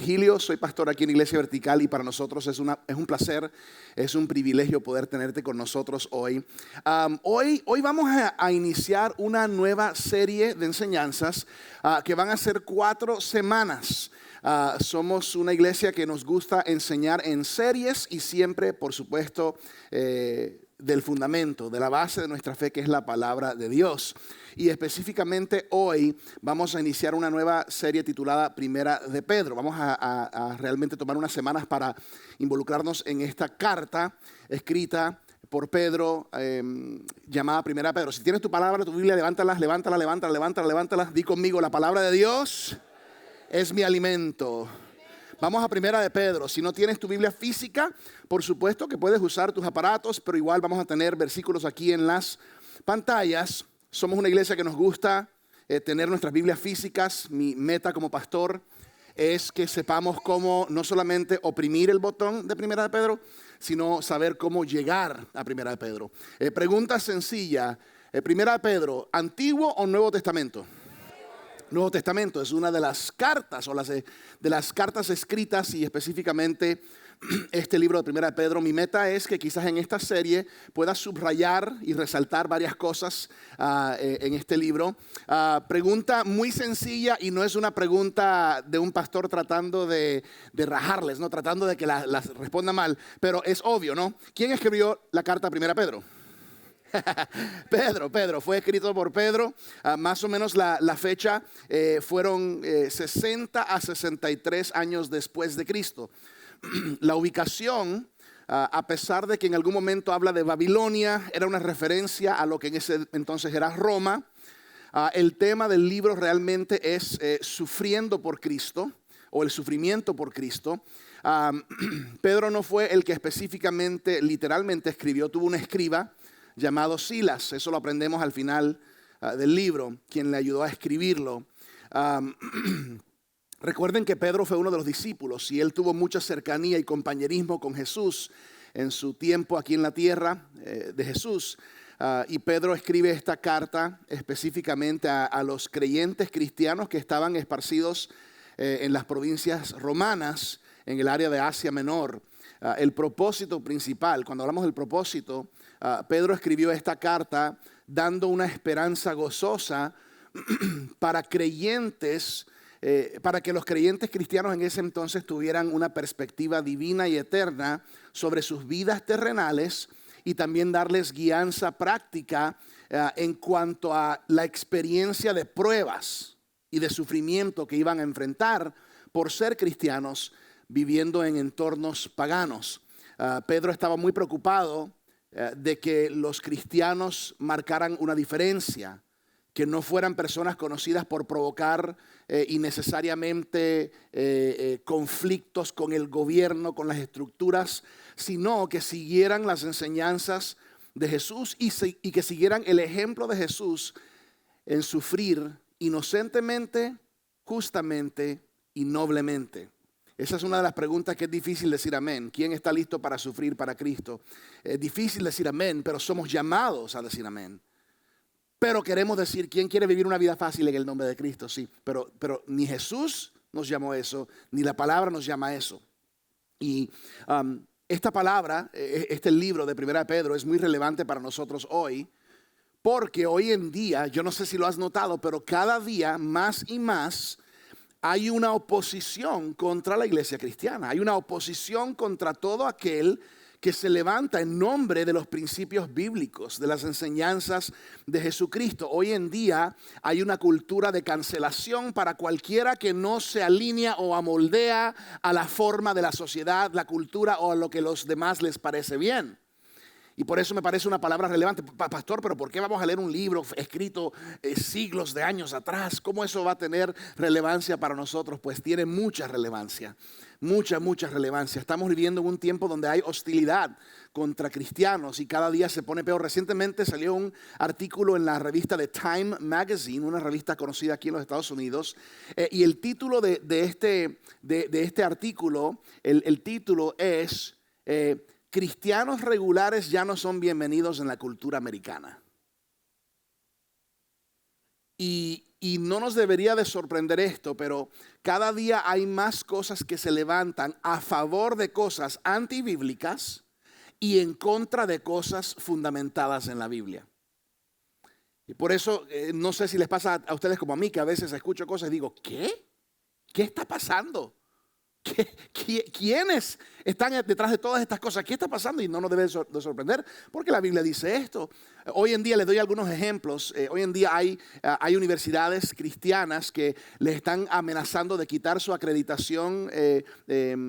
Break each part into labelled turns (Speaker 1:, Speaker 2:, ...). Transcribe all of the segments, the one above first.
Speaker 1: Virgilio, soy pastor aquí en Iglesia Vertical y para nosotros es un placer, es un privilegio poder tenerte con nosotros hoy. Hoy vamos a iniciar una nueva serie de enseñanzas que van a ser 4 semanas. Somos una iglesia que nos gusta enseñar en series y siempre, por supuesto, del fundamento, de la base de nuestra fe, que es la palabra de Dios. Y específicamente hoy vamos a iniciar una nueva serie titulada Primera de Pedro. Vamos a realmente tomar unas semanas para involucrarnos en esta carta escrita por Pedro, llamada Primera de Pedro. Si tienes tu palabra, tu Biblia, levántala. Di conmigo, la palabra de Dios es mi alimento. Vamos a Primera de Pedro. Si no tienes tu Biblia física, por supuesto que puedes usar tus aparatos, pero igual vamos a tener versículos aquí en las pantallas. Somos una iglesia que nos gusta tener nuestras Biblias físicas. Mi meta como pastor es que sepamos cómo no solamente oprimir el botón de Primera de Pedro, sino saber cómo llegar a Primera de Pedro. Pregunta sencilla. Primera de Pedro, ¿Antiguo o Nuevo Testamento? Nuevo Testamento es una de las cartas de las cartas escritas y específicamente este libro de Primera de Pedro. Mi meta es que quizás en esta serie pueda subrayar y resaltar varias cosas en este libro. Pregunta muy sencilla y no es una pregunta de un pastor tratando de rajarles, ¿no? Tratando de que las responda mal, pero es obvio, ¿no? ¿Quién escribió la carta a Primera de Pedro? Pedro, fue escrito por Pedro. Más o menos la fecha fueron 60 a 63 años después de Cristo. La ubicación, a pesar de que en algún momento habla de Babilonia, era una referencia a lo que en ese entonces era Roma. El tema del libro realmente es sufriendo por Cristo o el sufrimiento por Cristo. Pedro no fue el que específicamente, literalmente escribió, tuvo un escriba llamado Silas. Eso lo aprendemos al final del libro, quien le ayudó a escribirlo. Recuerden que Pedro fue uno de los discípulos y él tuvo mucha cercanía y compañerismo con Jesús en su tiempo aquí en la tierra de Jesús. Y Pedro escribe esta carta específicamente a los creyentes cristianos que estaban esparcidos en las provincias romanas, en el área de Asia Menor. El propósito principal, cuando hablamos del propósito, Pedro escribió esta carta dando una esperanza gozosa para creyentes, para que los creyentes cristianos en ese entonces tuvieran una perspectiva divina y eterna sobre sus vidas terrenales y también darles guianza práctica en cuanto a la experiencia de pruebas y de sufrimiento que iban a enfrentar por ser cristianos viviendo en entornos paganos. Pedro estaba muy preocupado de que los cristianos marcaran una diferencia, que no fueran personas conocidas por provocar innecesariamente conflictos con el gobierno, con las estructuras, sino que siguieran las enseñanzas de Jesús y que siguieran el ejemplo de Jesús en sufrir inocentemente, justamente y noblemente. Esa es una de las preguntas que es difícil decir amén. ¿Quién está listo para sufrir para Cristo? Es difícil decir amén, pero somos llamados a decir amén. Pero queremos decir, ¿quién quiere vivir una vida fácil en el nombre de Cristo? Sí, pero ni Jesús nos llamó a eso, ni la palabra nos llama a eso. Y esta palabra, este libro de Primera de Pedro es muy relevante para nosotros hoy, porque hoy en día, yo no sé si lo has notado, pero cada día más y más hay una oposición contra la iglesia cristiana. Hay una oposición contra todo aquel que se levanta en nombre de los principios bíblicos, de las enseñanzas de Jesucristo. Hoy en día hay una cultura de cancelación para cualquiera que no se alinea o amoldea a la forma de la sociedad, la cultura o a lo que a los demás les parece bien. Y por eso me parece una palabra relevante. Pastor, pero ¿por qué vamos a leer un libro escrito siglos de años atrás? ¿Cómo eso va a tener relevancia para nosotros? Pues tiene mucha relevancia, mucha relevancia. Estamos viviendo en un tiempo donde hay hostilidad contra cristianos y cada día se pone peor. Recientemente salió un artículo en la revista de Time Magazine, una revista conocida aquí en los Estados Unidos, y el título de este artículo, el título es cristianos regulares ya no son bienvenidos en la cultura americana. Y Y no nos debería de sorprender esto, pero cada día hay más cosas que se levantan a favor de cosas antibíblicas y en contra de cosas fundamentadas en la Biblia. Y por eso, no sé si les pasa a ustedes como a mí, que a veces escucho cosas y digo, ¿qué? ¿Qué está pasando? ¿Quiénes están detrás de todas estas cosas? ¿Qué está pasando? Y no nos debe de sorprender, porque la Biblia dice esto. Hoy en día, les doy algunos ejemplos. Hoy en día hay universidades cristianas que les están amenazando de quitar su acreditación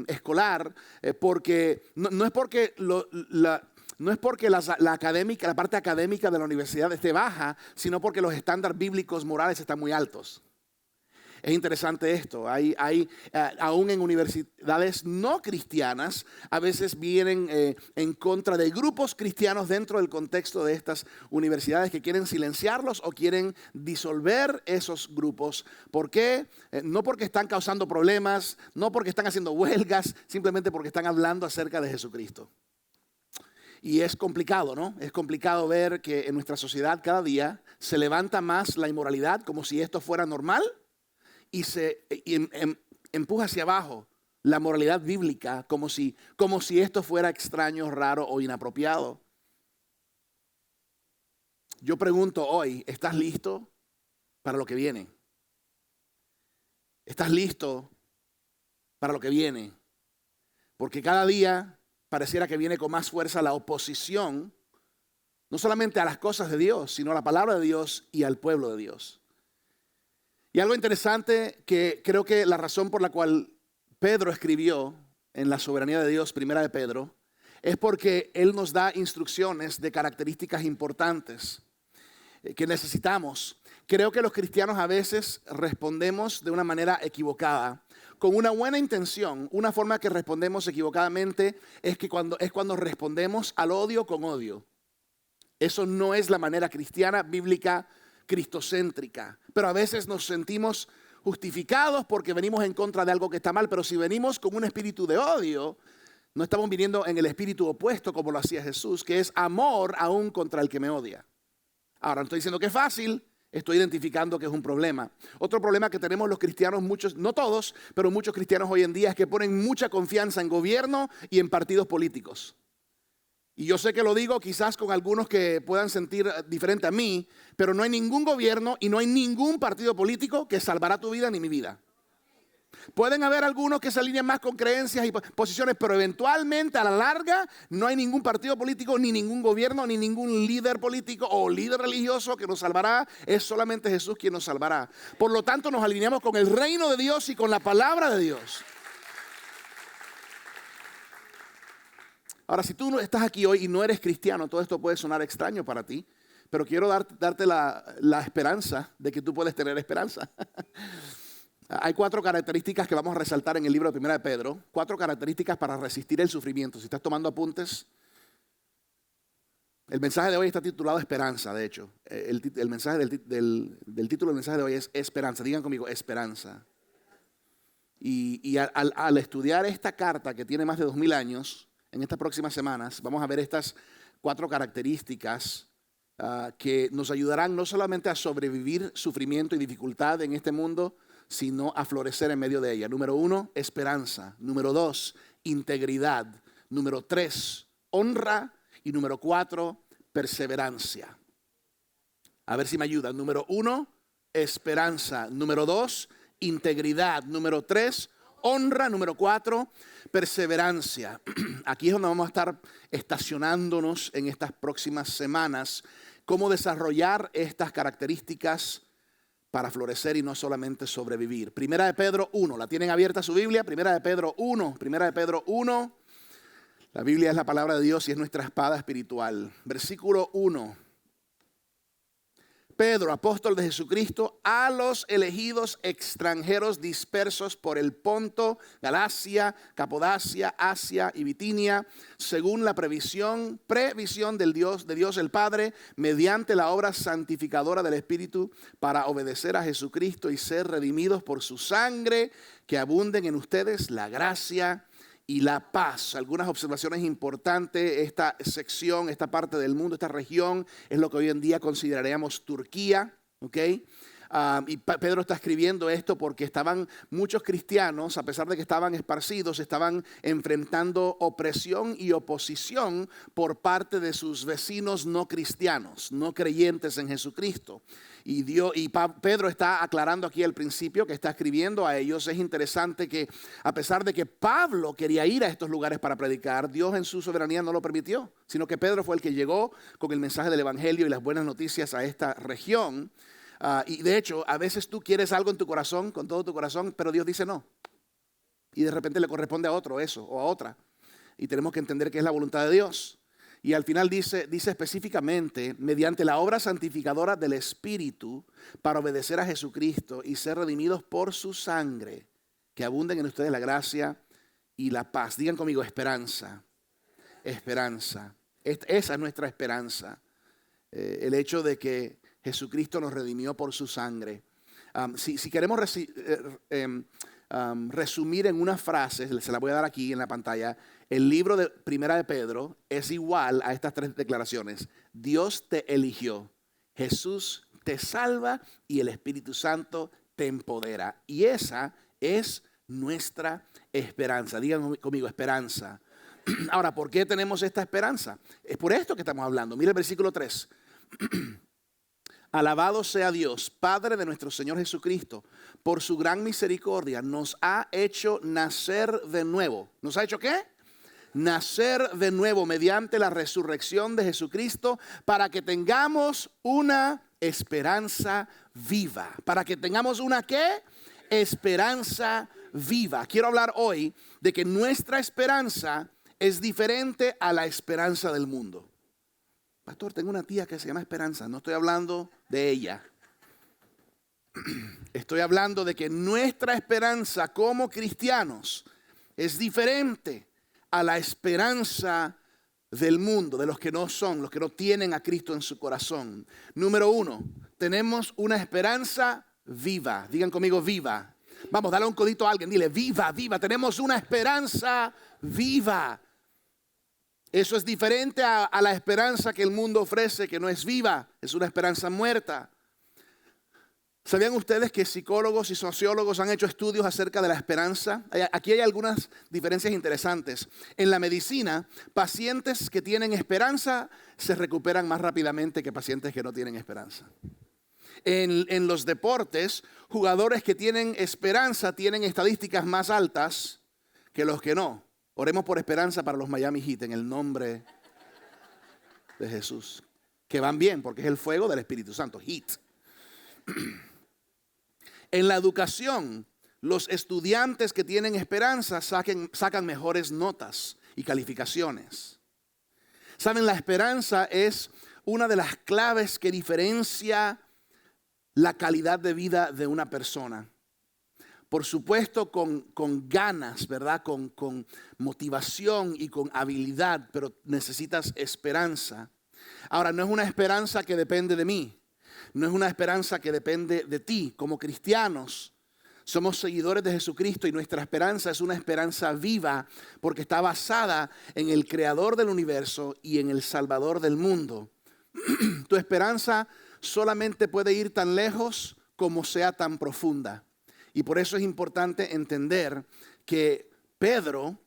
Speaker 1: escolar, porque no es porque no es porque la parte académica de la universidad esté baja, sino porque los estándares bíblicos morales están muy altos. Es interesante esto, aún en universidades no cristianas, a veces vienen en contra de grupos cristianos dentro del contexto de estas universidades que quieren silenciarlos o quieren disolver esos grupos. ¿Por qué? No porque están causando problemas, no porque están haciendo huelgas, simplemente porque están hablando acerca de Jesucristo. Y es complicado, ¿no? Es complicado ver que en nuestra sociedad cada día se levanta más la inmoralidad como si esto fuera normal. Y empuja hacia abajo la moralidad bíblica como si esto fuera extraño, raro o inapropiado. Yo pregunto hoy, ¿estás listo para lo que viene? ¿Estás listo para lo que viene? Porque cada día pareciera que viene con más fuerza la oposición, no solamente a las cosas de Dios, sino a la palabra de Dios y al pueblo de Dios. Y algo interesante que creo que la razón por la cual Pedro escribió en la soberanía de Dios, primera de Pedro, es porque él nos da instrucciones de características importantes que necesitamos. Creo que los cristianos a veces respondemos de una manera equivocada, con una buena intención. Una forma que respondemos equivocadamente es cuando respondemos al odio con odio. Eso no es la manera cristiana, bíblica, cristocéntrica, pero a veces nos sentimos justificados porque venimos en contra de algo que está mal, pero si venimos con un espíritu de odio, no estamos viniendo en el espíritu opuesto como lo hacía Jesús, que es amor aún contra el que me odia. Ahora, no estoy diciendo que es fácil, estoy identificando que es un problema. Otro problema que tenemos los cristianos, muchos, no todos, pero muchos cristianos hoy en día, es que ponen mucha confianza en gobierno y en partidos políticos. Y yo sé que lo digo quizás con algunos que puedan sentir diferente a mí, pero no hay ningún gobierno y no hay ningún partido político que salvará tu vida ni mi vida. Pueden haber algunos que se alineen más con creencias y posiciones, pero eventualmente a la larga no hay ningún partido político, ni ningún gobierno, ni ningún líder político o líder religioso que nos salvará. Es solamente Jesús quien nos salvará. Por lo tanto, nos alineamos con el reino de Dios y con la palabra de Dios. Ahora, si tú estás aquí hoy y no eres cristiano, todo esto puede sonar extraño para ti, pero quiero darte la esperanza de que tú puedes tener esperanza. Hay 4 características que vamos a resaltar en el libro de 1 de Pedro, 4 características para resistir el sufrimiento. Si estás tomando apuntes, el mensaje de hoy está titulado Esperanza, de hecho. El mensaje del título del mensaje de hoy es Esperanza. Digan conmigo, Esperanza. Y al estudiar esta carta que tiene más de 2000 años, en estas próximas semanas vamos a ver estas 4 características que nos ayudarán no solamente a sobrevivir sufrimiento y dificultad en este mundo, sino a florecer en medio de ella. Número 1, esperanza. Número 2, integridad. Número 3, honra. Y número 4, perseverancia. A ver si me ayudan. Número 1, esperanza. Número 2, integridad. Número 3, honra. Número 4, perseverancia. Aquí es donde vamos a estar estacionándonos en estas próximas semanas. Cómo desarrollar estas características para florecer y no solamente sobrevivir. Primera de Pedro 1, ¿la tienen abierta su Biblia? Primera de Pedro 1, Primera de Pedro 1. La Biblia es la palabra de Dios y es nuestra espada espiritual. Versículo 1. Pedro, apóstol de Jesucristo, a los elegidos extranjeros dispersos por el Ponto, Galacia, Capodacia, Asia y Bitinia, según la previsión de Dios el Padre, mediante la obra santificadora del Espíritu, para obedecer a Jesucristo y ser redimidos por su sangre, que abunden en ustedes la gracia y la paz. Algunas observaciones importantes. Esta sección, esta parte del mundo, esta región es lo que hoy en día consideraríamos Turquía, ¿ok? Y Pedro está escribiendo esto porque estaban muchos cristianos, a pesar de que estaban esparcidos, estaban enfrentando opresión y oposición por parte de sus vecinos no cristianos, no creyentes en Jesucristo. Pedro está aclarando aquí al principio que está escribiendo a ellos. Es interesante que a pesar de que Pablo quería ir a estos lugares para predicar, Dios en su soberanía no lo permitió, sino que Pedro fue el que llegó con el mensaje del evangelio y las buenas noticias a esta región. Y de hecho, a veces tú quieres algo en tu corazón, con todo tu corazón, pero Dios dice no. Y de repente le corresponde a otro eso o a otra. Y tenemos que entender que es la voluntad de Dios. Y al final dice específicamente, mediante la obra santificadora del Espíritu, para obedecer a Jesucristo y ser redimidos por su sangre, que abunden en ustedes la gracia y la paz. Digan conmigo, esperanza. Esperanza. Esa es nuestra esperanza. El hecho de que Jesucristo nos redimió por su sangre. Si queremos resumir en una frase, se la voy a dar aquí en la pantalla. El libro de Primera de Pedro es igual a estas tres declaraciones. Dios te eligió, Jesús te salva y el Espíritu Santo te empodera. Y esa es nuestra esperanza. Digan conmigo, esperanza. Ahora, ¿por qué tenemos esta esperanza? Es por esto que estamos hablando. Mira el versículo 3. Alabado sea Dios, Padre de nuestro Señor Jesucristo, por su gran misericordia nos ha hecho nacer de nuevo. ¿Nos ha hecho qué? Nacer de nuevo mediante la resurrección de Jesucristo para que tengamos una esperanza viva. Para que tengamos una ¿qué? Esperanza viva. Quiero hablar hoy de que nuestra esperanza es diferente a la esperanza del mundo. Pastor, tengo una tía que se llama Esperanza. No estoy hablando de ella. Estoy hablando de que nuestra esperanza como cristianos es diferente a la esperanza del mundo, de los que no son, los que no tienen a Cristo en su corazón. Número 1, tenemos una esperanza viva. Digan conmigo, viva. Vamos, dale un codito a alguien, dile, viva, viva. Tenemos una esperanza viva. Eso es diferente a la esperanza que el mundo ofrece, que no es viva, es una esperanza muerta. ¿Sabían ustedes que psicólogos y sociólogos han hecho estudios acerca de la esperanza? Aquí hay algunas diferencias interesantes. En la medicina, pacientes que tienen esperanza se recuperan más rápidamente que pacientes que no tienen esperanza. En los deportes, jugadores que tienen esperanza tienen estadísticas más altas que los que no. Oremos por esperanza para los Miami Heat en el nombre de Jesús. Que van bien porque es el fuego del Espíritu Santo. Heat. En la educación, los estudiantes que tienen esperanza sacan mejores notas y calificaciones. Saben, la esperanza es una de las claves que diferencia la calidad de vida de una persona. Por supuesto con ganas, ¿verdad? Con motivación y con habilidad, pero necesitas esperanza. Ahora, no es una esperanza que depende de mí. No es una esperanza que depende de ti. Como cristianos, somos seguidores de Jesucristo y nuestra esperanza es una esperanza viva porque está basada en el Creador del universo y en el Salvador del mundo. Tu esperanza solamente puede ir tan lejos como sea tan profunda. Y por eso es importante entender que Pedro,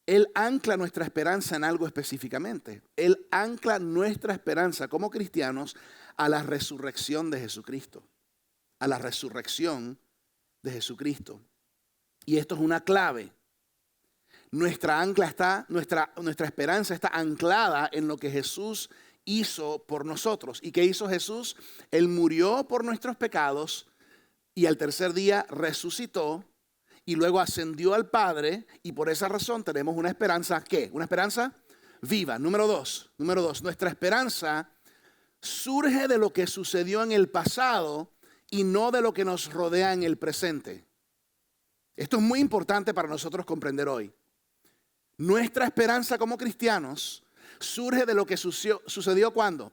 Speaker 1: él ancla nuestra esperanza en algo específicamente. Él ancla nuestra esperanza como cristianos a la resurrección de Jesucristo. A la resurrección de Jesucristo. Y esto es una clave. Nuestra esperanza está anclada en lo que Jesús hizo por nosotros. ¿Y qué hizo Jesús? Él murió por nuestros pecados y al tercer día resucitó y luego ascendió al Padre, y por esa razón tenemos una esperanza, ¿qué? Una esperanza viva. Número dos, nuestra esperanza surge de lo que sucedió en el pasado y no de lo que nos rodea en el presente. Esto es muy importante para nosotros comprender hoy. Nuestra esperanza como cristianos surge de lo que sucedió ¿cuándo?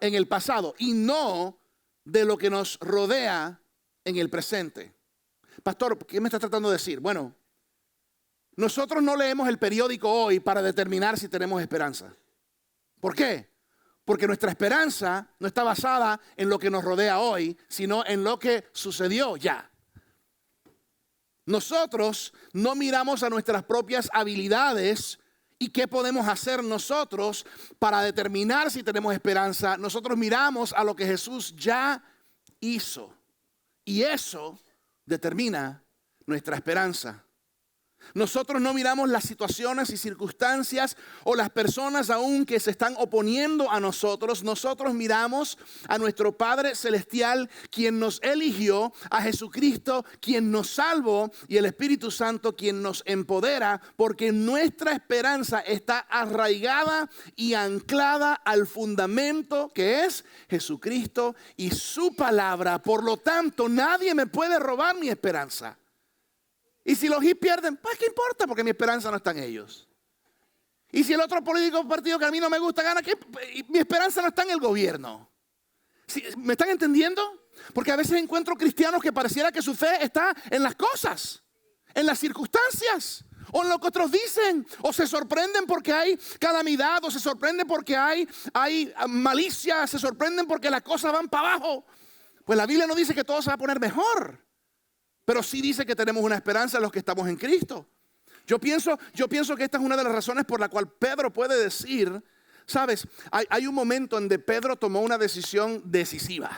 Speaker 1: En el pasado, y no de lo que nos rodea en el presente. Pastor, ¿qué me está tratando de decir? Bueno, nosotros no leemos el periódico hoy para determinar si tenemos esperanza. ¿Por qué? Porque nuestra esperanza no está basada en lo que nos rodea hoy, sino en lo que sucedió ya. Nosotros no miramos a nuestras propias habilidades y qué podemos hacer nosotros para determinar si tenemos esperanza. Nosotros miramos a lo que Jesús ya hizo. Y eso determina nuestra esperanza. Nosotros no miramos las situaciones y circunstancias o las personas aún que se están oponiendo a nosotros. Nosotros miramos a nuestro Padre Celestial, quien nos eligió, a Jesucristo, quien nos salvó, y el Espíritu Santo, quien nos empodera, porque nuestra esperanza está arraigada y anclada al fundamento que es Jesucristo y su palabra. Por lo tanto, nadie me puede robar mi esperanza. Y si los hippies pierden, pues qué importa, porque mi esperanza no está en ellos. Y si el otro político partido que a mí no me gusta gana, mi esperanza no está en el gobierno. ¿Me están entendiendo? Porque a veces encuentro cristianos que pareciera que su fe está en las cosas, en las circunstancias, o en lo que otros dicen, o se sorprenden porque hay calamidad, o se sorprenden porque hay malicia, se sorprenden porque las cosas van para abajo. Pues la Biblia no dice que todo se va a poner mejor. Pero sí dice que tenemos una esperanza en los que estamos en Cristo. Yo pienso que esta es una de las razones por la cual Pedro puede decir, sabes, hay un momento en que Pedro tomó una decisión decisiva,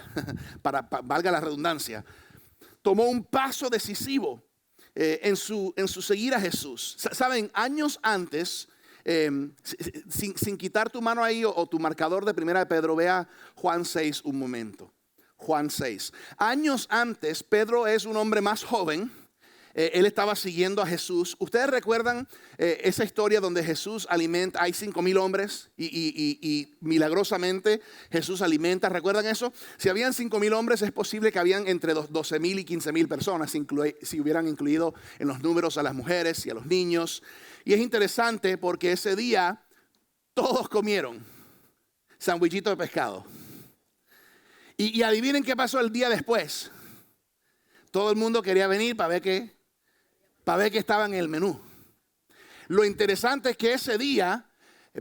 Speaker 1: valga la redundancia. Tomó un paso decisivo en su seguir a Jesús. Saben, años antes, sin quitar tu mano ahí o tu marcador de primera de Pedro, vea Juan 6 un momento. Juan 6. Años antes, Pedro es un hombre más joven. Él estaba siguiendo a Jesús. ¿Ustedes recuerdan esa historia donde Jesús alimenta? Hay 5,000 hombres y milagrosamente Jesús alimenta. ¿Recuerdan eso? Si habían 5,000 hombres, es posible que habían entre 12,000 y 15,000 personas, si hubieran incluido en los números a las mujeres y a los niños. Y es interesante porque ese día todos comieron sandwichito de pescado. Y adivinen qué pasó el día después. Todo el mundo quería venir para ver qué estaba en el menú. Lo interesante es que ese día,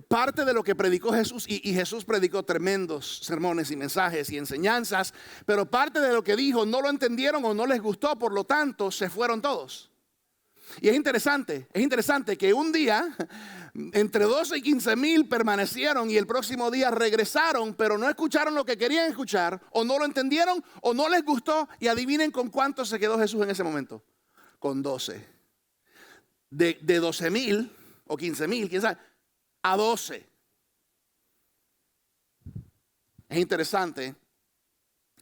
Speaker 1: parte de lo que predicó Jesús, y Jesús predicó tremendos sermones y mensajes y enseñanzas, pero parte de lo que dijo no lo entendieron o no les gustó, por lo tanto se fueron todos. Y es interesante que un día entre 12 y 15,000 permanecieron y el próximo día regresaron, pero no escucharon lo que querían escuchar, o no lo entendieron, o no les gustó. Y adivinen con cuánto se quedó Jesús en ese momento. Con 12. De 12,000 o 15,000, quién sabe, a 12. Es interesante.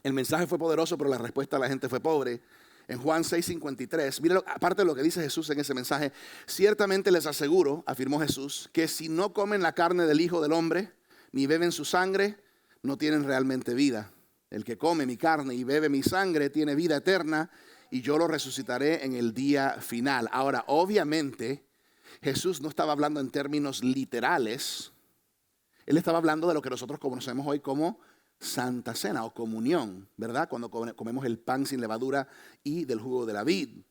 Speaker 1: El mensaje fue poderoso, pero la respuesta de la gente fue pobre. En Juan 6:53, mire, aparte de lo que dice Jesús en ese mensaje, ciertamente les aseguro, afirmó Jesús, que si no comen la carne del Hijo del Hombre, ni beben su sangre, no tienen realmente vida. El que come mi carne y bebe mi sangre tiene vida eterna, y yo lo resucitaré en el día final. Ahora, obviamente, Jesús no estaba hablando en términos literales. Él estaba hablando de lo que nosotros conocemos hoy como Santa Cena o comunión, ¿verdad? Cuando comemos el pan sin levadura y del jugo de la vid,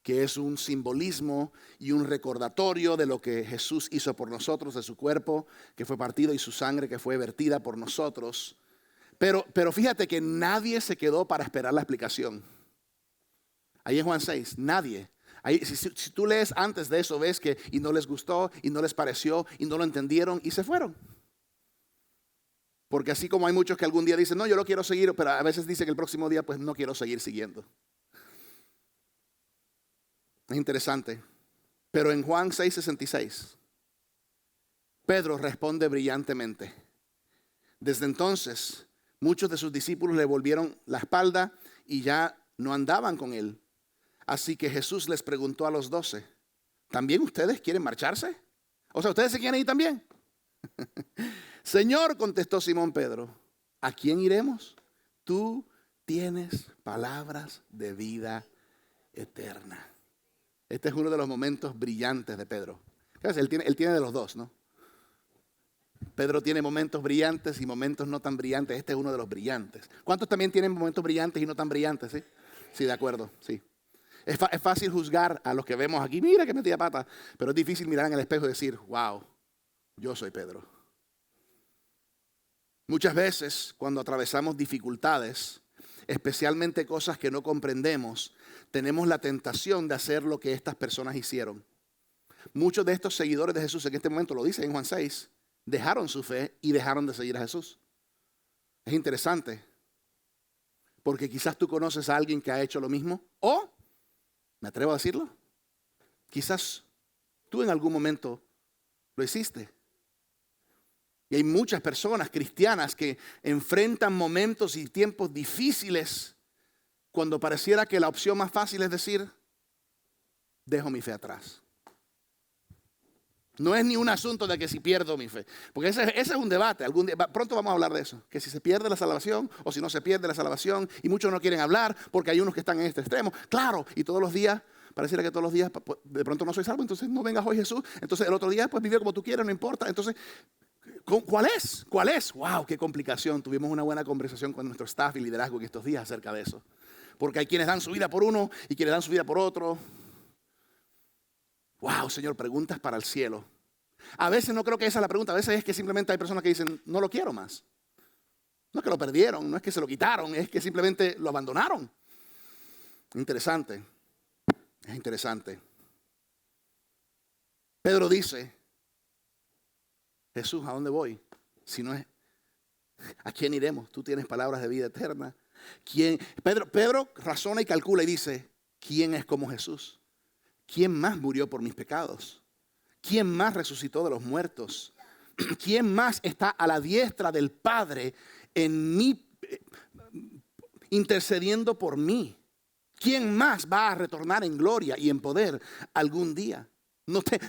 Speaker 1: que es un simbolismo y un recordatorio de lo que Jesús hizo por nosotros, de su cuerpo que fue partido y su sangre que fue vertida por nosotros. Pero fíjate que nadie se quedó para esperar la explicación. Ahí en Juan 6, nadie. Ahí, si tú lees antes de eso, ves que y no les gustó, y no les pareció, y no lo entendieron, y se fueron. Porque así como hay muchos que algún día dicen, no, yo lo quiero seguir, pero a veces dicen que el próximo día, pues no quiero seguir siguiendo. Es interesante. Pero en Juan 6:66, Pedro responde brillantemente. Desde entonces, muchos de sus discípulos le volvieron la espalda y ya no andaban con él. Así que Jesús les preguntó a los 12, ¿también ustedes quieren marcharse? O sea, ¿ustedes se quieren ir también? Señor, contestó Simón Pedro, ¿a quién iremos? Tú tienes palabras de vida eterna. Este es uno de los momentos brillantes de Pedro. Él tiene de los dos, ¿no? Pedro tiene momentos brillantes y momentos no tan brillantes. Este es uno de los brillantes. ¿Cuántos también tienen momentos brillantes y no tan brillantes? Sí, sí, de acuerdo, sí. Es fácil juzgar a los que vemos aquí. Mira que metía pata. Pero es difícil mirar en el espejo y decir, wow, yo soy Pedro. Muchas veces cuando atravesamos dificultades, especialmente cosas que no comprendemos, tenemos la tentación de hacer lo que estas personas hicieron. Muchos de estos seguidores de Jesús en este momento, lo dice en Juan 6, dejaron su fe y dejaron de seguir a Jesús. Es interesante, porque quizás tú conoces a alguien que ha hecho lo mismo, o, me atrevo a decirlo, quizás tú en algún momento lo hiciste. Y hay muchas personas cristianas que enfrentan momentos y tiempos difíciles cuando pareciera que la opción más fácil es decir, dejo mi fe atrás. No es ni un asunto de que si pierdo mi fe, porque ese es un debate. Pronto vamos a hablar de eso, que si se pierde la salvación o si no se pierde la salvación, y muchos no quieren hablar porque hay unos que están en este extremo. Claro, y todos los días, pareciera que todos los días de pronto no soy salvo, entonces no vengas hoy Jesús, entonces el otro día pues vive como tú quieras, no importa. Entonces, ¿cuál es? ¿Cuál es? ¡Wow! ¡Qué complicación! Tuvimos una buena conversación con nuestro staff y liderazgo en estos días acerca de eso, porque hay quienes dan su vida por uno y quienes dan su vida por otro. Wow, Señor, preguntas para el cielo. A veces no creo que esa es la pregunta. A veces es que simplemente hay personas que dicen, no lo quiero más. No es que lo perdieron, no es que se lo quitaron, es que simplemente lo abandonaron. Interesante. Es interesante. Pedro dice, Jesús, ¿a dónde voy? Si no es, ¿a quién iremos? Tú tienes palabras de vida eterna. Pedro razona y calcula y dice, ¿quién es como Jesús? ¿Quién más murió por mis pecados? ¿Quién más resucitó de los muertos? ¿Quién más está a la diestra del Padre en mí, intercediendo por mí? ¿Quién más va a retornar en gloria y en poder algún día?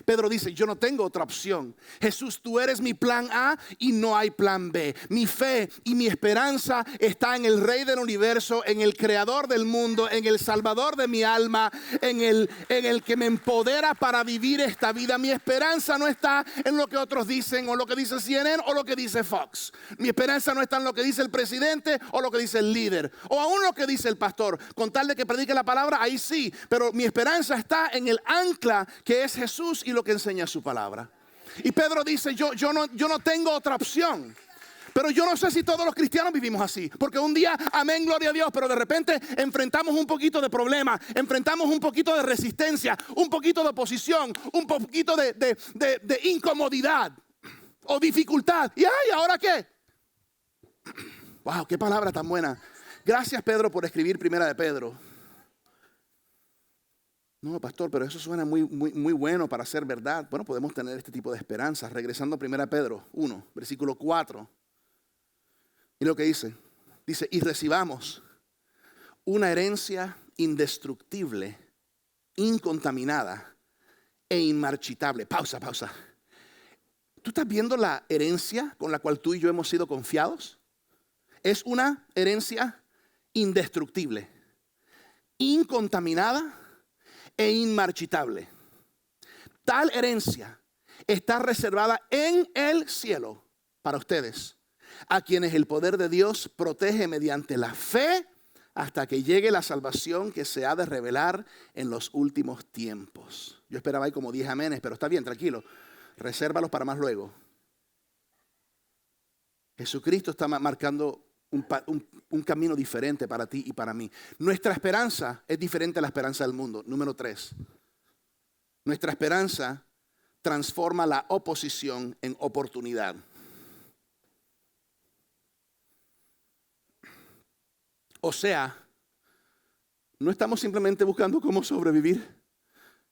Speaker 1: Pedro dice, yo no tengo otra opción. Jesús, tú eres mi plan A y no hay plan B. Mi fe y mi esperanza está en el Rey del universo, en el Creador del mundo, en el Salvador de mi alma, en el que me empodera para vivir esta vida. Mi esperanza no está en lo que otros dicen o lo que dice CNN o lo que dice Fox. Mi esperanza no está en lo que dice el presidente o lo que dice el líder o aún lo que dice el pastor. Con tal de que predique la palabra, ahí sí. Pero mi esperanza está en el ancla que es Jesús y lo que enseña su palabra. Y Pedro dice, yo no tengo otra opción. Pero yo no sé si todos los cristianos vivimos así. Porque un día, amén, gloria a Dios, pero de repente enfrentamos un poquito de problema, enfrentamos un poquito de resistencia, un poquito de oposición, un poquito de incomodidad o dificultad. Y ay, ¿ahora qué? Wow, qué palabra tan buena. Gracias, Pedro, por escribir Primera de Pedro. No, pastor, pero eso suena muy bueno para ser verdad. Bueno, podemos tener este tipo de esperanzas. Regresando a 1 Pedro 1, versículo 4. Y lo que dice, y recibamos una herencia indestructible, incontaminada e inmarchitable. Pausa. ¿Tú estás viendo la herencia con la cual tú y yo hemos sido confiados? Es una herencia indestructible, incontaminada e inmarchitable. Tal herencia está reservada en el cielo para ustedes, a quienes el poder de Dios protege mediante la fe hasta que llegue la salvación que se ha de revelar en los últimos tiempos. Yo esperaba ahí como 10 amenes, pero está bien, tranquilo. Resérvalos para más luego. Jesucristo está marcando un camino diferente para ti y para mí. Nuestra esperanza es diferente a la esperanza del mundo. Número 3. Nuestra esperanza transforma la oposición en oportunidad. O sea, no estamos simplemente buscando cómo sobrevivir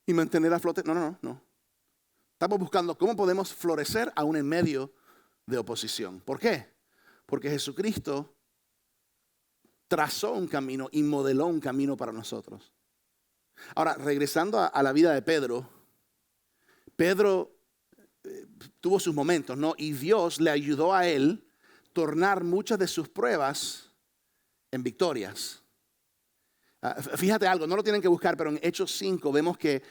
Speaker 1: y mantener a flote. No. Estamos buscando cómo podemos florecer aún en medio de oposición. ¿Por qué? Porque Jesucristo trazó un camino y modeló un camino para nosotros. Ahora, regresando a la vida de Pedro, Pedro tuvo sus momentos, ¿no? Y Dios le ayudó a él tornar muchas de sus pruebas en victorias. Fíjate algo, no lo tienen que buscar, pero en Hechos 5 vemos que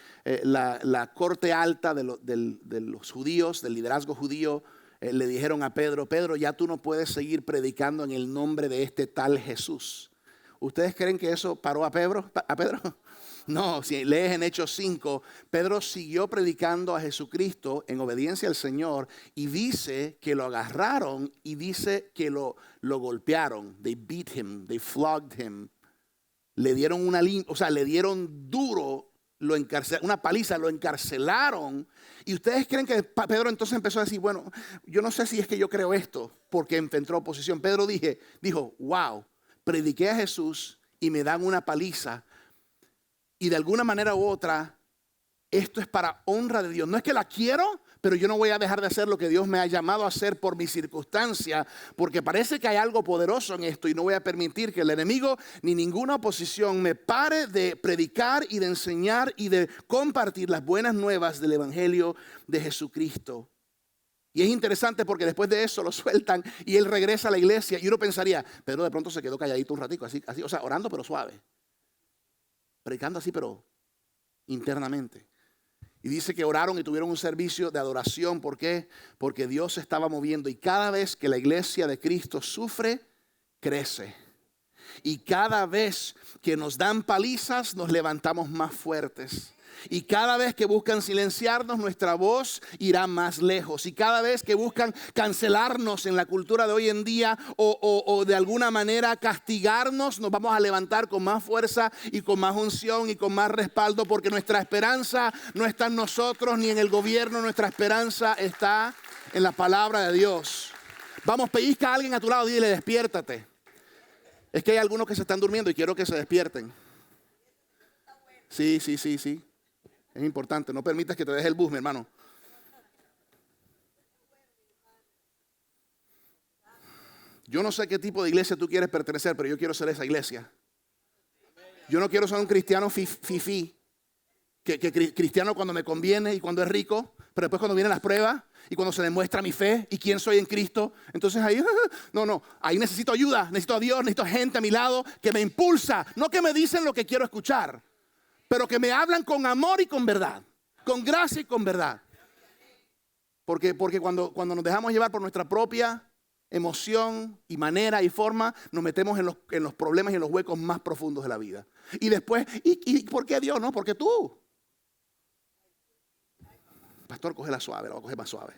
Speaker 1: la corte alta de los judíos, del liderazgo judío, le dijeron a Pedro, ya tú no puedes seguir predicando en el nombre de este tal Jesús. ¿Ustedes creen que eso paró a Pedro? No, si lees en Hechos 5, Pedro siguió predicando a Jesucristo en obediencia al Señor y dice que lo agarraron y dice que lo golpearon. They beat him, they flogged him. Le dieron le dieron duro, una paliza, lo encarcelaron. Y ustedes creen que Pedro entonces empezó a decir, bueno, yo no sé si es que yo creo esto, porque enfrentó oposición. Pedro dijo, wow, prediqué a Jesús y me dan una paliza. Y de alguna manera u otra, esto es para honra de Dios. No es que la quiero, pero yo no voy a dejar de hacer lo que Dios me ha llamado a hacer por mi circunstancia, porque parece que hay algo poderoso en esto y no voy a permitir que el enemigo ni ninguna oposición me pare de predicar y de enseñar y de compartir las buenas nuevas del Evangelio de Jesucristo. Y es interesante porque después de eso lo sueltan y él regresa a la iglesia y uno pensaría, Pedro de pronto se quedó calladito un ratico, así, o sea, orando pero suave. Predicando así, pero internamente. Y dice que oraron y tuvieron un servicio de adoración. ¿Por qué? Porque Dios se estaba moviendo. Y cada vez que la iglesia de Cristo sufre, crece. Y cada vez que nos dan palizas, nos levantamos más fuertes. Y cada vez que buscan silenciarnos, nuestra voz irá más lejos. Y cada vez que buscan cancelarnos en la cultura de hoy en día o de alguna manera castigarnos, nos vamos a levantar con más fuerza y con más unción y con más respaldo, porque nuestra esperanza no está en nosotros ni en el gobierno. Nuestra esperanza está en la palabra de Dios. Vamos, pellizca a alguien a tu lado y dile, despiértate. Es que hay algunos que se están durmiendo y quiero que se despierten. Sí. Es importante, no permitas que te deje el bus, mi hermano. Yo no sé qué tipo de iglesia tú quieres pertenecer, pero yo quiero ser esa iglesia. Yo no quiero ser un cristiano fifí, que cristiano cuando me conviene y cuando es rico, pero después cuando vienen las pruebas y cuando se demuestra mi fe y quién soy en Cristo, entonces ahí, no, ahí necesito ayuda, necesito a Dios, necesito gente a mi lado que me impulsa, no que me dicen lo que quiero escuchar, pero que me hablan con amor y con verdad, con gracia y con verdad. Porque cuando nos dejamos llevar por nuestra propia emoción y manera y forma, nos metemos en los problemas y en los huecos más profundos de la vida. Y después, ¿y por qué Dios? No, porque tú. Pastor, cógela suave, la voy a coger más suave.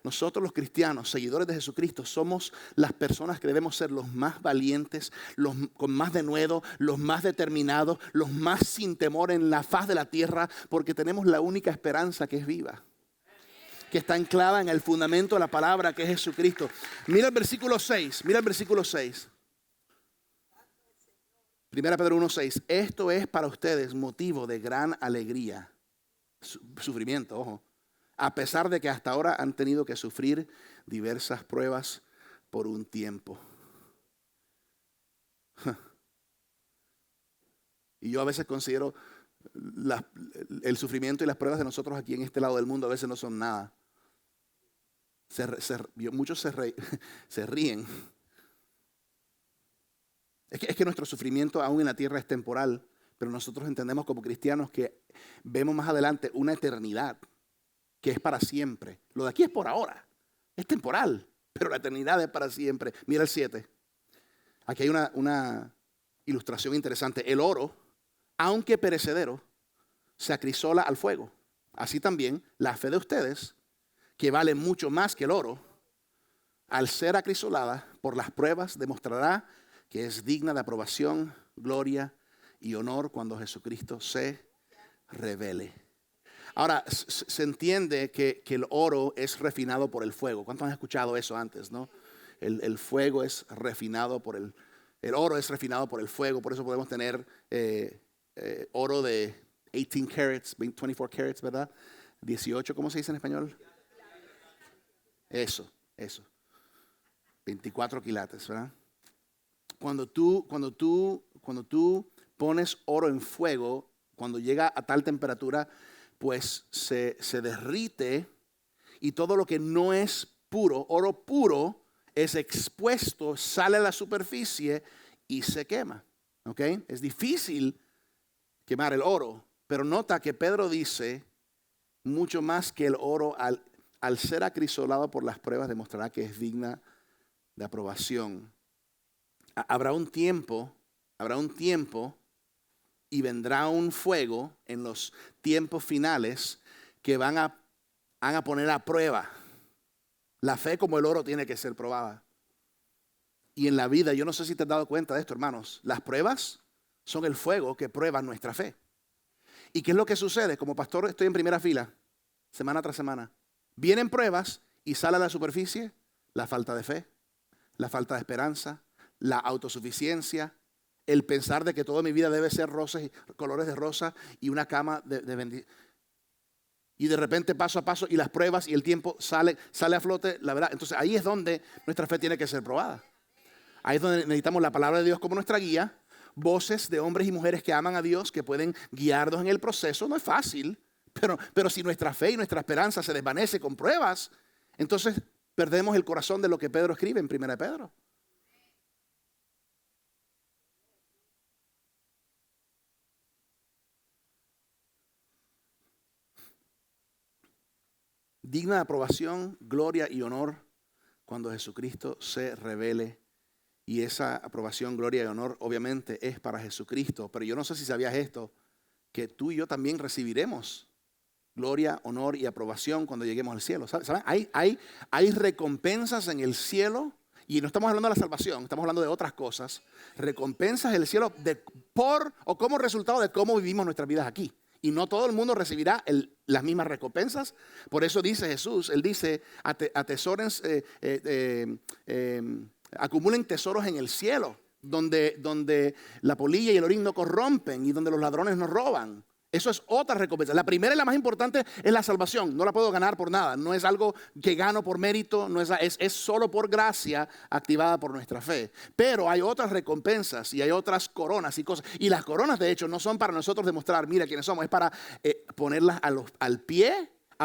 Speaker 1: Nosotros los cristianos, seguidores de Jesucristo, somos las personas que debemos ser los más valientes, los con más denuedo, los más determinados, los más sin temor en la faz de la tierra, porque tenemos la única esperanza que es viva, que está anclada en el fundamento de la palabra, que es Jesucristo. Mira el versículo 6, mira el versículo 6. 1 Pedro 1:6. Esto es para ustedes motivo de gran alegría, sufrimiento, ojo, a pesar de que hasta ahora han tenido que sufrir diversas pruebas por un tiempo. Y yo a veces considero el sufrimiento y las pruebas de nosotros aquí en este lado del mundo a veces no son nada. Muchos se ríen. Es que nuestro sufrimiento aún en la tierra es temporal, pero nosotros entendemos como cristianos que vemos más adelante una eternidad que es para siempre. Lo de aquí es por ahora, es temporal, pero la eternidad es para siempre. Mira el 7. Aquí hay una ilustración interesante. El oro, aunque perecedero, se acrisola al fuego. Así también la fe de ustedes, que vale mucho más que el oro, al ser acrisolada por las pruebas, demostrará que es digna de aprobación, gloria y honor cuando Jesucristo se revele. Ahora, se entiende que el oro es refinado por el fuego. ¿Cuántos han escuchado eso antes, no? El fuego es refinado por el oro es refinado por el fuego. Por eso podemos tener oro de 18 carats, 24 carats, ¿verdad? 18, ¿cómo se dice en español? Eso. 24 quilates, ¿verdad? Cuando tú pones oro en fuego, cuando llega a tal temperatura, pues se derrite y todo lo que no es puro, oro puro, es expuesto, sale a la superficie y se quema. ¿Ok? Es difícil quemar el oro, pero nota que Pedro dice, mucho más que el oro, al ser acrisolado por las pruebas, demostrará que es digna de aprobación. Habrá un tiempo habrá un tiempo y vendrá un fuego en los tiempos finales que van a poner a prueba. La fe como el oro tiene que ser probada. Y en la vida, yo no sé si te has dado cuenta de esto, hermanos, las pruebas son el fuego que prueba nuestra fe. ¿Y qué es lo que sucede? Como pastor estoy en primera fila, semana tras semana. Vienen pruebas y sale a la superficie la falta de fe, la falta de esperanza, la autosuficiencia, el pensar de que toda mi vida debe ser rosas y colores de rosa y una cama de bendición. Y de repente paso a paso y las pruebas y el tiempo sale a flote, la verdad. Entonces ahí es donde nuestra fe tiene que ser probada. Ahí es donde necesitamos la palabra de Dios como nuestra guía, voces de hombres y mujeres que aman a Dios, que pueden guiarnos en el proceso. No es fácil, pero si nuestra fe y nuestra esperanza se desvanece con pruebas, entonces perdemos el corazón de lo que Pedro escribe en 1 Pedro. Digna de aprobación, gloria y honor cuando Jesucristo se revele. Y esa aprobación, gloria y honor obviamente es para Jesucristo. Pero yo no sé si sabías esto, que tú y yo también recibiremos gloria, honor y aprobación cuando lleguemos al cielo. ¿Saben? Hay recompensas en el cielo. Y no estamos hablando de la salvación, estamos hablando de otras cosas. Recompensas en el cielo por o como resultado de cómo vivimos nuestras vidas aquí. Y no todo el mundo recibirá las mismas recompensas. Por eso dice Jesús, Él dice, atesoren, acumulen tesoros en el cielo, donde la polilla y el orín no corrompen y donde los ladrones no roban. Eso es otra recompensa. La primera y la más importante es la salvación. No la puedo ganar por nada. No es algo que gano por mérito. No es solo por gracia activada por nuestra fe. Pero hay otras recompensas y hay otras coronas y cosas. Y las coronas, de hecho, no son para nosotros demostrar, mira quiénes somos. Es para ponerlas a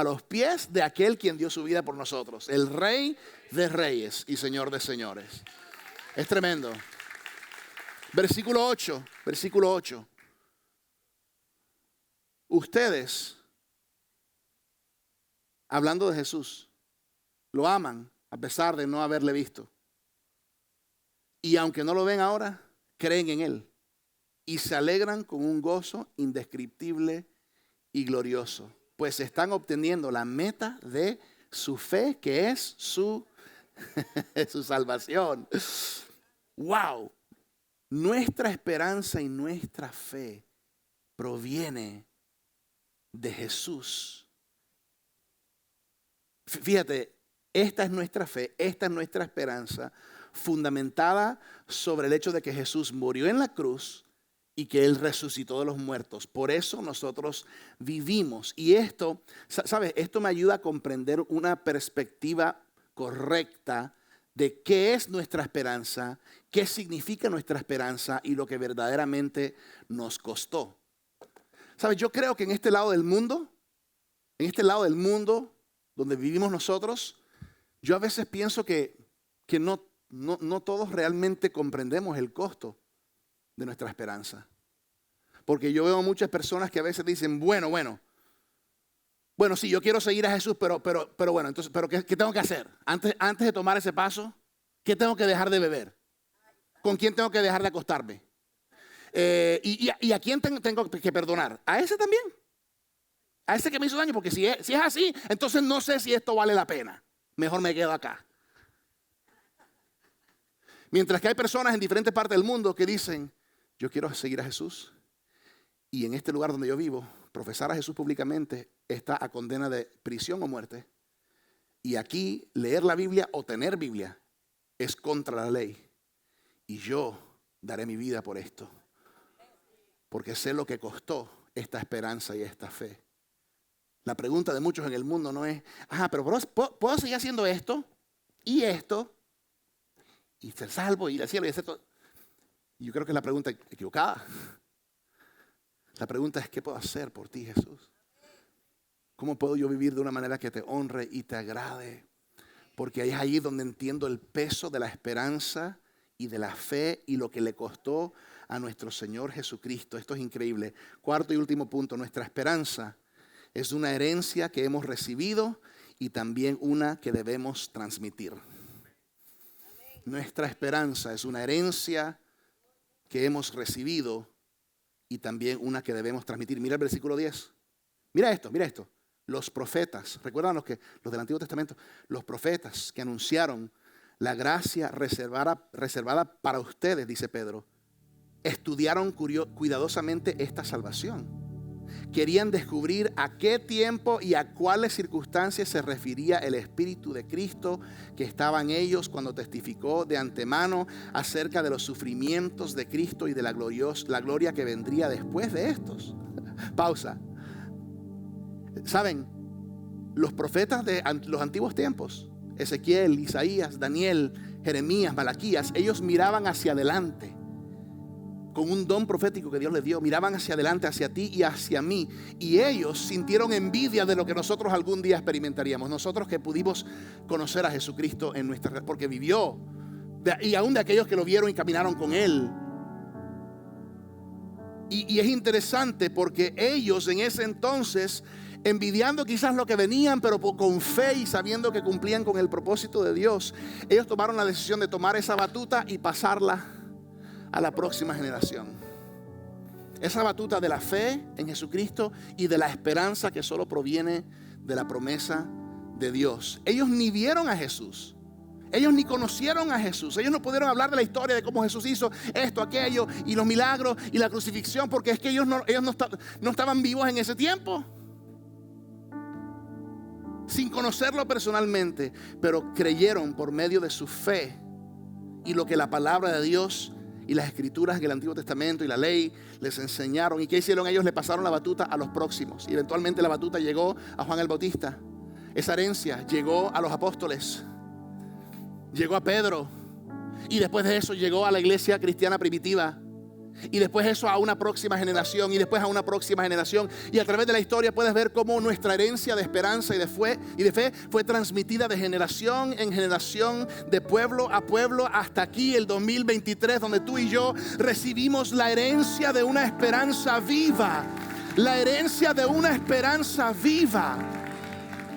Speaker 1: los pies de aquel quien dio su vida por nosotros. El Rey de Reyes y Señor de Señores. Es tremendo. Versículo 8. Ustedes, hablando de Jesús, lo aman a pesar de no haberle visto. Y aunque no lo ven ahora, creen en Él. Y se alegran con un gozo indescriptible y glorioso. Pues están obteniendo la meta de su fe, que es su salvación. ¡Wow! Nuestra esperanza y nuestra fe proviene de Jesús. Fíjate, esta es nuestra fe, esta es nuestra esperanza, fundamentada sobre el hecho de que Jesús murió en la cruz y que Él resucitó de los muertos. Por eso nosotros vivimos. Y esto, ¿sabes? Esto me ayuda a comprender una perspectiva correcta de qué es nuestra esperanza, qué significa nuestra esperanza y lo que verdaderamente nos costó. ¿Sabes? Yo creo que en este lado del mundo donde vivimos nosotros, yo a veces pienso que no todos realmente comprendemos el costo de nuestra esperanza. Porque yo veo muchas personas que a veces dicen, bueno, sí, yo quiero seguir a Jesús, pero bueno, entonces, ¿qué tengo que hacer? Antes de tomar ese paso, ¿qué tengo que dejar de beber? ¿Con quién tengo que dejar de acostarme? ¿Y a quién tengo que perdonar? ¿A ese también? A ese que me hizo daño, porque si es así, entonces no sé si esto vale la pena. Mejor me quedo acá. Mientras que hay personas en diferentes partes del mundo que dicen, yo quiero seguir a Jesús. Y en este lugar donde yo vivo, profesar a Jesús públicamente está a condena de prisión o muerte. Y aquí leer la Biblia o tener Biblia es contra la ley. Y yo daré mi vida por esto. Porque sé lo que costó esta esperanza y esta fe. La pregunta de muchos en el mundo no es, pero ¿puedo seguir haciendo esto y esto? Y ser salvo, ir al cielo y hacer todo. Y yo creo que es la pregunta equivocada. La pregunta es, ¿qué puedo hacer por ti, Jesús? ¿Cómo puedo yo vivir de una manera que te honre y te agrade? Porque es ahí donde entiendo el peso de la esperanza y de la fe y lo que le costó a nuestro Señor Jesucristo. Esto es increíble. Cuarto y último punto, nuestra esperanza es una herencia que hemos recibido y también una que debemos transmitir. Nuestra esperanza es una herencia que hemos recibido y también una que debemos transmitir. Mira el versículo 10. Mira esto. Los profetas, ¿recuerdan los del Antiguo Testamento? Los profetas que anunciaron la gracia reservada para ustedes, dice Pedro, estudiaron cuidadosamente esta salvación. Querían descubrir a qué tiempo y a cuáles circunstancias se refería el Espíritu de Cristo que estaba en ellos cuando testificó de antemano acerca de los sufrimientos de Cristo y de la gloria que vendría después de estos. Pausa. ¿Saben? Los profetas de los antiguos tiempos, Ezequiel, Isaías, Daniel, Jeremías, Malaquías, ellos miraban hacia adelante. Con un don profético que Dios les dio, miraban hacia adelante, hacia ti y hacia mí. Y ellos sintieron envidia de lo que nosotros algún día experimentaríamos. Nosotros que pudimos conocer a Jesucristo en nuestra, porque vivió. Y aún de aquellos que lo vieron y caminaron con Él. Y es interesante porque ellos en ese entonces, envidiando quizás lo que venían, pero con fe y sabiendo que cumplían con el propósito de Dios, ellos tomaron la decisión de tomar esa batuta y pasarla a la próxima generación. Esa batuta de la fe en Jesucristo y de la esperanza que solo proviene de la promesa de Dios. Ellos ni vieron a Jesús. Ellos ni conocieron a Jesús. Ellos no pudieron hablar de la historia de cómo Jesús hizo esto, aquello y los milagros y la crucifixión, porque es que ellos no estaban vivos en ese tiempo. Sin conocerlo personalmente, pero creyeron por medio de su fe y lo que la palabra de Dios y las escrituras del Antiguo Testamento y la ley les enseñaron. ¿Y qué hicieron ellos? Le pasaron la batuta a los próximos. Y eventualmente la batuta llegó a Juan el Bautista. Esa herencia llegó a los apóstoles. Llegó a Pedro. Y después de eso llegó a la iglesia cristiana primitiva. Y después eso a una próxima generación. Y después a una próxima generación. Y a través de la historia puedes ver cómo nuestra herencia de esperanza y de fe fue transmitida de generación en generación, de pueblo a pueblo, hasta aquí el 2023, donde tú y yo recibimos la herencia de una esperanza viva. La herencia de una esperanza viva.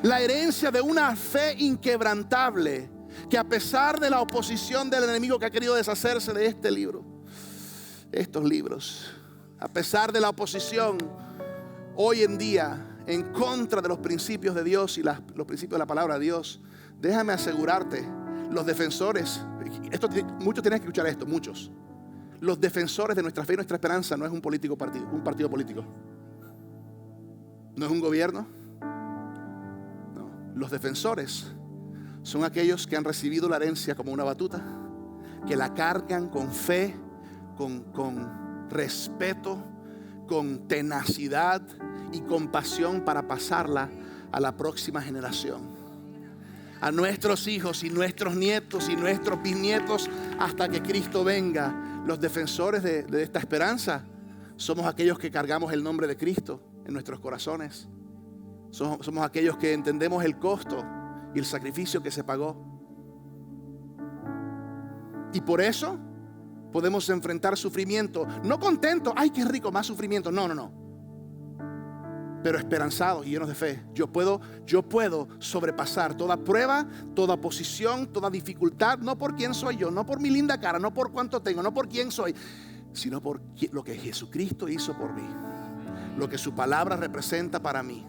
Speaker 1: La herencia de una fe inquebrantable, que a pesar de la oposición del enemigo que ha querido deshacerse de estos libros, a pesar de la oposición hoy en día en contra de los principios de Dios y los principios de la palabra de Dios, déjame asegurarte, los defensores, muchos tienen que escuchar esto, muchos. Los defensores de nuestra fe y nuestra esperanza no es un partido político, no es un gobierno. No. Los defensores son aquellos que han recibido la herencia como una batuta, que la cargan con fe, con respeto, con tenacidad y compasión para pasarla a la próxima generación, a nuestros hijos y nuestros nietos y nuestros bisnietos, hasta que Cristo venga. Los defensores de esta esperanza somos aquellos que cargamos el nombre de Cristo en nuestros corazones. Somos aquellos que entendemos el costo y el sacrificio que se pagó, y por eso podemos enfrentar sufrimiento, no contentos, ay qué rico, más sufrimiento, no, pero esperanzados y llenos de fe. Yo puedo sobrepasar toda prueba, toda oposición, toda dificultad, no por quién soy yo, no por mi linda cara, no por cuánto tengo, no por quién soy, sino por lo que Jesucristo hizo por mí, lo que su palabra representa para mí.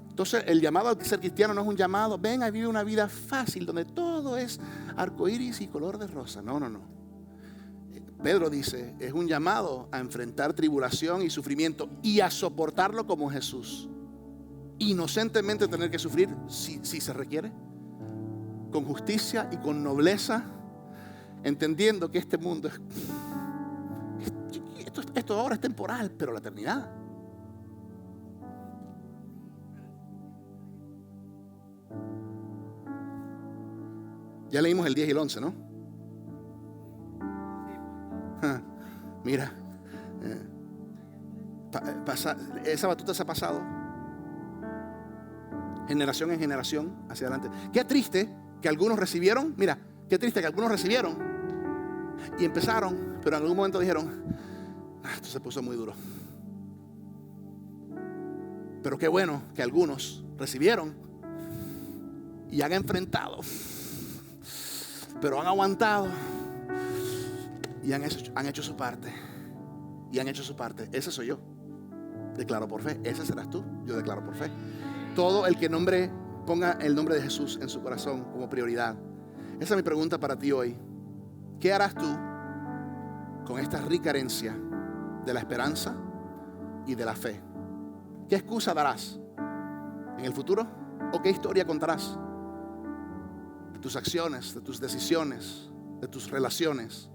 Speaker 1: Entonces el llamado a ser cristiano no es un llamado, ven a vivir una vida fácil donde todo es arcoíris y color de rosa. No. Pedro dice, es un llamado a enfrentar tribulación y sufrimiento y a soportarlo como Jesús. Inocentemente tener que sufrir si se requiere, con justicia y con entendiendo que este mundo esto ahora es temporal, pero la eternidad. Ya leímos el 10 y el 11, ¿no? Mira, esa batuta se ha pasado generación en generación hacia adelante. Qué triste que algunos recibieron, mira, qué triste que algunos recibieron y empezaron, pero en algún momento dijeron, esto se puso muy duro. Pero qué bueno que algunos recibieron y han enfrentado, pero han aguantado y han hecho su parte. Y han hecho su parte. Ese soy yo. Declaro por fe. Ese serás tú. Yo declaro por fe. Todo el que ponga el nombre de Jesús en su corazón como prioridad. Esa es mi pregunta para ti hoy. ¿Qué harás tú con esta rica herencia de la esperanza y de la fe? ¿Qué excusa darás en el futuro? ¿O qué historia contarás de tus acciones, de tus decisiones, de tus relaciones?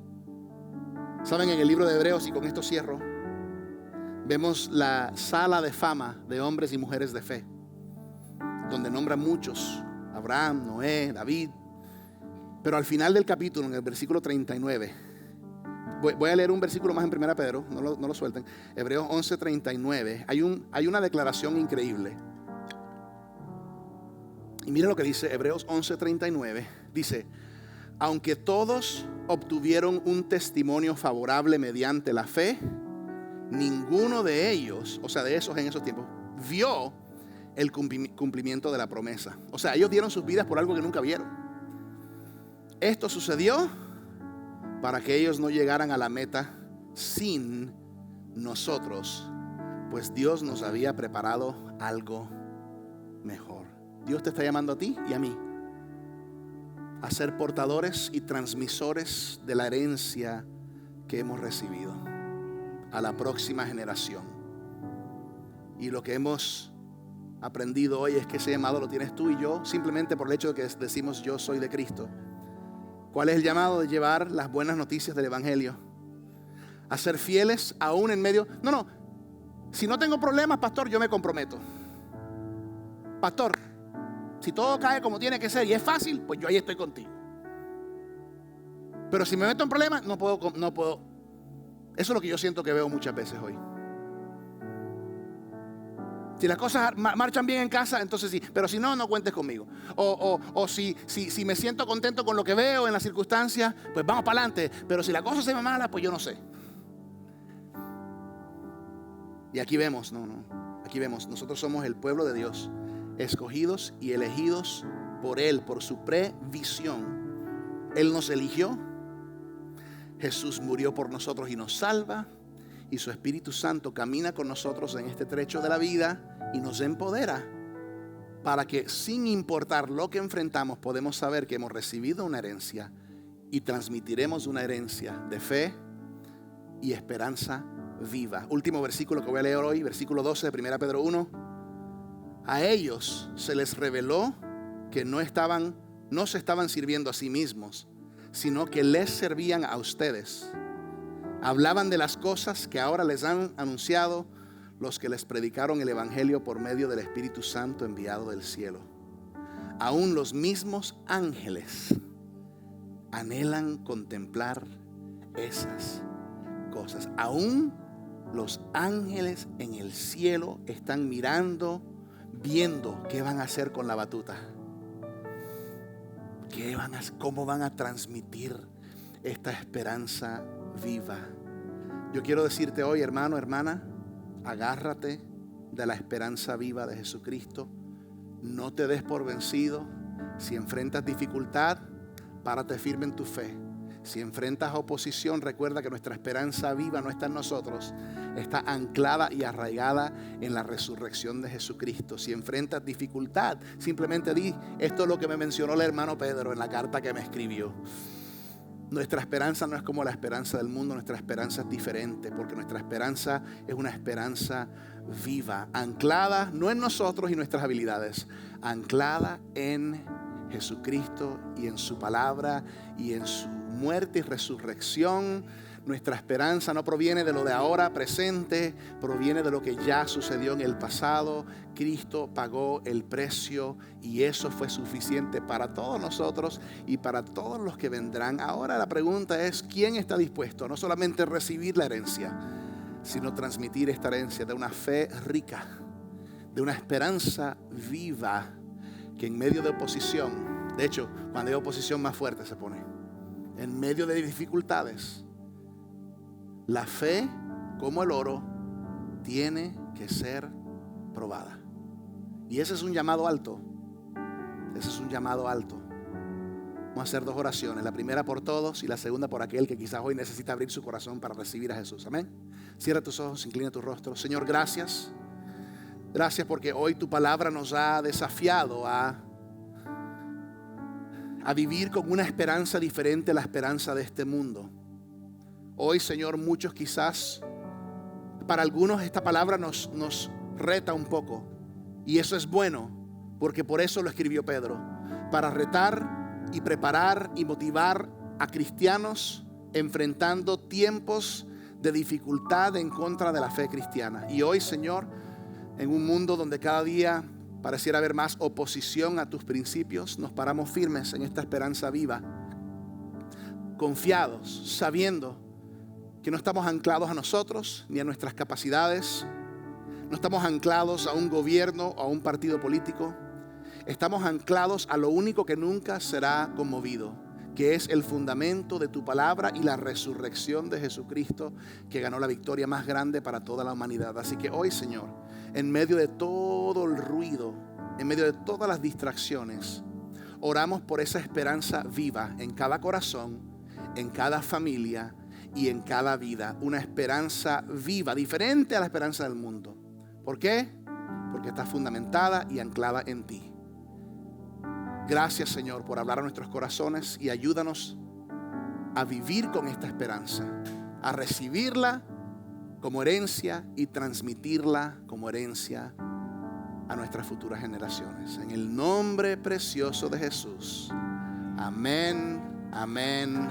Speaker 1: Saben, en el libro de Hebreos, y con esto cierro, vemos la sala de fama de hombres y mujeres de fe, donde nombran muchos: Abraham, Noé, David. Pero al final del capítulo, en el versículo 39, voy a leer un versículo más en 1 Pedro, no lo suelten. Hebreos 11:39, hay una declaración increíble. Y mira lo que dice Hebreos 11:39. Dice: aunque todos obtuvieron un testimonio favorable mediante la fe, ninguno de ellos, o sea, de esos en esos tiempos, vio el cumplimiento de la promesa. O sea, ellos dieron sus vidas por algo que nunca vieron. Esto sucedió para que ellos no llegaran a la meta sin nosotros, pues Dios nos había preparado algo mejor. Dios te está llamando a ti y a mí a ser portadores y transmisores de la herencia que hemos recibido a la próxima generación. Y lo que hemos aprendido hoy es que ese llamado lo tienes tú y yo, simplemente por el hecho de que decimos yo soy de Cristo. ¿Cuál es el llamado? De llevar las buenas noticias del Evangelio, a ser fieles aún en medio. No, si no tengo problemas, pastor, yo me comprometo. Pastor, si todo cae como tiene que ser y es fácil, pues yo ahí estoy contigo. Pero si me meto en problemas, no puedo. Eso es lo que yo siento que veo muchas veces hoy. Si las cosas marchan bien en casa, entonces sí. Pero si no, no cuentes conmigo. O si me siento contento con lo que veo en las circunstancias, pues vamos para adelante. Pero si la cosa se me mala, pues yo no sé. Y aquí vemos, aquí vemos, nosotros somos el pueblo de Dios, escogidos y elegidos por Él, por su previsión. Él nos eligió. Jesús murió por nosotros y nos salva. Y su Espíritu Santo camina con nosotros en este trecho de la vida y nos empodera para que, sin importar lo que enfrentamos, podemos saber que hemos recibido una herencia y transmitiremos una herencia de fe y esperanza viva. Último versículo que voy a leer hoy, versículo 12 de 1 Pedro 1. A ellos se les reveló que no se estaban sirviendo a sí mismos, sino que les servían a ustedes. Hablaban de las cosas que ahora les han anunciado los que les predicaron el Evangelio por medio del Espíritu Santo enviado del cielo. Aún los mismos ángeles anhelan contemplar esas cosas. Aún los ángeles en el cielo están mirando, viendo qué van a hacer con la batuta. ¿Cómo van a transmitir esta esperanza viva? Yo quiero decirte hoy, hermano, hermana, agárrate de la esperanza viva de Jesucristo. No te des por vencido. Si enfrentas dificultad, párate firme en tu fe. Si enfrentas oposición, recuerda que nuestra esperanza viva no está en nosotros, está anclada y arraigada en la resurrección de Jesucristo. Si enfrentas dificultad, simplemente di: esto es lo que me mencionó el hermano Pedro en la carta que me escribió. Nuestra esperanza no es como la esperanza del mundo. Nuestra esperanza es diferente, porque nuestra esperanza es una esperanza viva, anclada no en nosotros y nuestras habilidades, anclada en Jesucristo y en su palabra y en su muerte y resurrección. Nuestra esperanza no proviene de lo de ahora presente, proviene de lo que ya sucedió en el pasado. Cristo pagó el precio y eso fue suficiente para todos nosotros y para todos los que vendrán. Ahora la pregunta es: ¿quién está dispuesto a no solamente recibir la herencia, sino transmitir esta herencia de una fe rica, de una esperanza viva, que en medio de oposición, de hecho, cuando hay oposición más fuerte se pone, en medio de dificultades, la fe, como el oro, tiene que ser probada. Y ese es un llamado alto. Ese es un llamado alto. Vamos a hacer 2 oraciones. La primera por todos y la segunda por aquel que quizás hoy necesita abrir su corazón para recibir a Jesús. Amén. Cierra tus ojos, inclina tu rostro. Señor, gracias. Gracias porque hoy tu palabra nos ha desafiado a vivir con una esperanza diferente a la esperanza de este mundo. Hoy, Señor, muchos quizás, para algunos esta palabra nos reta un poco. Y eso es bueno, porque por eso lo escribió Pedro. Para retar y preparar y motivar a cristianos enfrentando tiempos de dificultad en contra de la fe cristiana. Y hoy, Señor, en un mundo donde cada día pareciera haber más oposición a tus principios, nos paramos firmes en esta esperanza viva, confiados, sabiendo que no estamos anclados a nosotros ni a nuestras capacidades, no estamos anclados a un gobierno o a un partido político, estamos anclados a lo único que nunca será conmovido, que es el fundamento de tu palabra y la resurrección de Jesucristo, que ganó la victoria más grande para toda la humanidad. Así que hoy, Señor, en medio de todo el ruido, en medio de todas las distracciones, oramos por esa esperanza viva en cada corazón, en cada familia y en cada vida. Una esperanza viva, diferente a la esperanza del mundo. ¿Por qué? Porque está fundamentada y anclada en ti. Gracias, Señor, por hablar a nuestros corazones y ayúdanos a vivir con esta esperanza, a recibirla como herencia y transmitirla como herencia a nuestras futuras generaciones. En el nombre precioso de Jesús. Amén, amén.